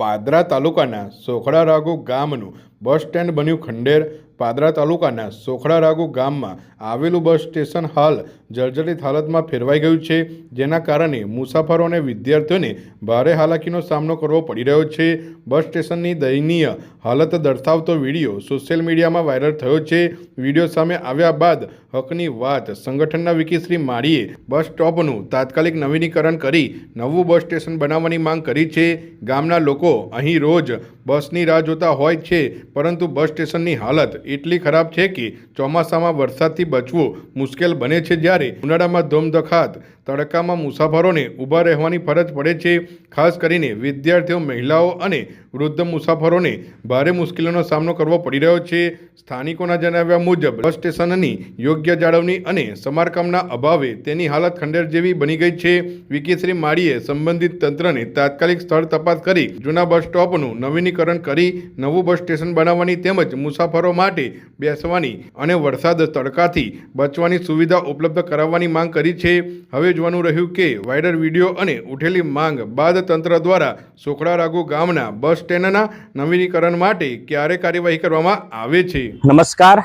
પાદરા તાલુકાના સોખડા રાગુ ગામનું bus stand બન્યું ખંડેર। પાદરા તાલુકાના સોખડા રાગુ ગામમાં આવેલું બસ સ્ટેશન હાલ જર્જરિત હાલતમાં ફેરવાઈ ગયું છે, જેના કારણે મુસાફરો અને વિદ્યાર્થીઓને ભારે હાલાકીનો સામનો કરવો પડી રહ્યો છે। બસ સ્ટેશનની દયનીય હાલત દર્શાવતો વિડીયો સોશિયલ મીડિયામાં વાયરલ થયો છે। વિડીયો સામે આવ્યા બાદ હકની વાત સંગઠનના વિકીશ્રી માળીએ બસ સ્ટોપનું તાત્કાલિક નવીનીકરણ કરી નવું બસ સ્ટેશન બનાવવાની માંગ કરી છે। ગામના લોકો અહીં રોજ બસની રાહ જોતા હોય છે, પરંતુ બસ સ્ટેશનની હાલત એટલી ખરાબ છે કે ચોમાસામાં વરસાદથી બચવું મુશ્કેલ બને છે, જ્યારે ઉનાળામાં ધોમધખાત તડકામાં મુસાફરોને ઊભા રહેવાની ફરજ પડે છે। ખાસ કરીને વિદ્યાર્થીઓ, મહિલાઓ અને વૃદ્ધ મુસાફરોને ભારે મુશ્કેલીનો સામનો કરવો પડી રહ્યો છે। સ્થાનિકોના જણાવ્યા મુજબ બસ સ્ટેશનની યોગ્ય જાળવણી અને સમારકામના અભાવે તેની હાલત ખંડેર જેવી બની ગઈ છે। વિકીશ્રી માળીએ સંબંધિત તંત્રને તાત્કાલિક સ્થળ તપાસ કરી જૂના બસ સ્ટોપનું નવીનીકરણ કરી નવું બસ સ્ટેશન બનાવવાની તેમજ મુસાફરો માટે બેસવાની અને વરસાદ તડકાથી બચવાની સુવિધા ઉપલબ્ધ કરાવવાની માંગ કરી છે। હવે જોવાનું રહ્યું કે વાયરલ વિડીયો અને ઉઠેલી માંગ બાદ તંત્ર દ્વારા સોખડા રાગુ ગામના બસ સ્ટેન્ડના નવીનીકરણ માટે ક્યારે કાર્યવાહી કરવામાં આવે છે। નમસ્કાર।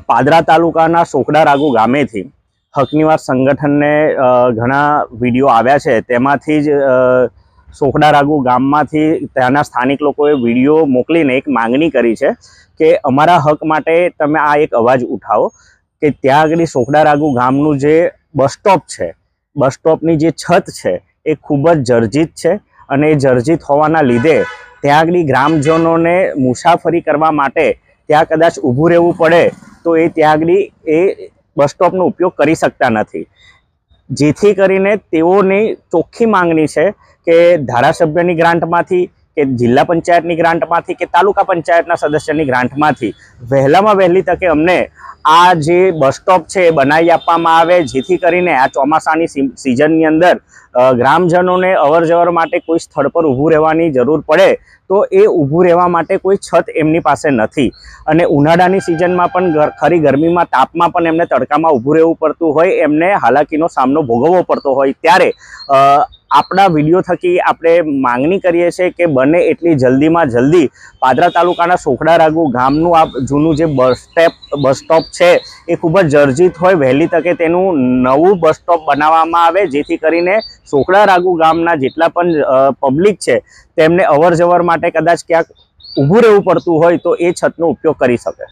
પાદરા તાલુકાના સોખડા રાગુ ગામેથી હકનીવાર સંગઠનને ઘણા વિડીયો આવ્યા છે, તેમાંથી જ સોખડા રાગુ ગામમાંથી ત્યાંના સ્થાનિક લોકોએ વિડીયો મોકલીને એક માંગણી કરી છે કે અમારા હક માટે તમે આ એક અવાજ ઉઠાવો કે ત્યાં આગળ સોખડા રાગુ ગામનું જે બસ સ્ટોપ છે, બસ સ્ટોપની જે છત છે એ ખૂબ જ જર્જિત છે અને એ જર્જિત હોવાના લીધે ત્યાં આગળ ગ્રામજનોને મુસાફરી કરવા માટે ત્યાં કદાચ ઊભું રહેવું પડે તો એ ત્યાં આગળ એ બસ સ્ટોપનો ઉપયોગ કરી શકતા નથી, જેથી કરીને તેઓની ચોખ્ખી માંગણી છે કે ધારાસભ્યની ગ્રાન્ટમાંથી કે જિલ્લા પંચાયતની ગ્રાન્ટમાંથી કે તાલુકા પંચાયતના સદસ્યની ગ્રાન્ટમાંથી વહેલામાં વહેલી તકે અમને આ જે બસ સ્ટોપ છે એ બનાવી આપવામાં આવે, જેથી કરીને આ ચોમાસાની સિઝનની અંદર ગ્રામજનોને અવર જવર માટે કોઈ સ્થળ પર ઊભું રહેવાની જરૂર પડે તો એ ઊભું રહેવા માટે કોઈ છત એમની પાસે નથી અને ઉનાળાની સિઝનમાં પણ ખરી ગરમીમાં તાપમાં પણ એમને તડકામાં ઊભું રહેવું પડતું હોય, એમને હાલાકીનો સામનો ભોગવવો પડતો હોય, ત્યારે આપણા વિડીયો થકી આપણે માંગણી કરીએ છીએ કે બને એટલી જલ્દીમાં જલ્દી પાદરા તાલુકાના સોખડા રાગુ ગામનું આ જૂનું જે બસ સ્ટોપ છે એ ખૂબ જ જર્જિત હોય, વહેલી તકે તેનું નવું બસ સ્ટોપ બનાવવામાં આવે, જેથી કરીને સોખડા રાગુ ગામના જેટલા પણ પબ્લિક છે તેમને અવર જવર માટે કદાચ ક્યાંક ઊભું રહેવું પડતું હોય તો એ છતનો ઉપયોગ કરી શકે।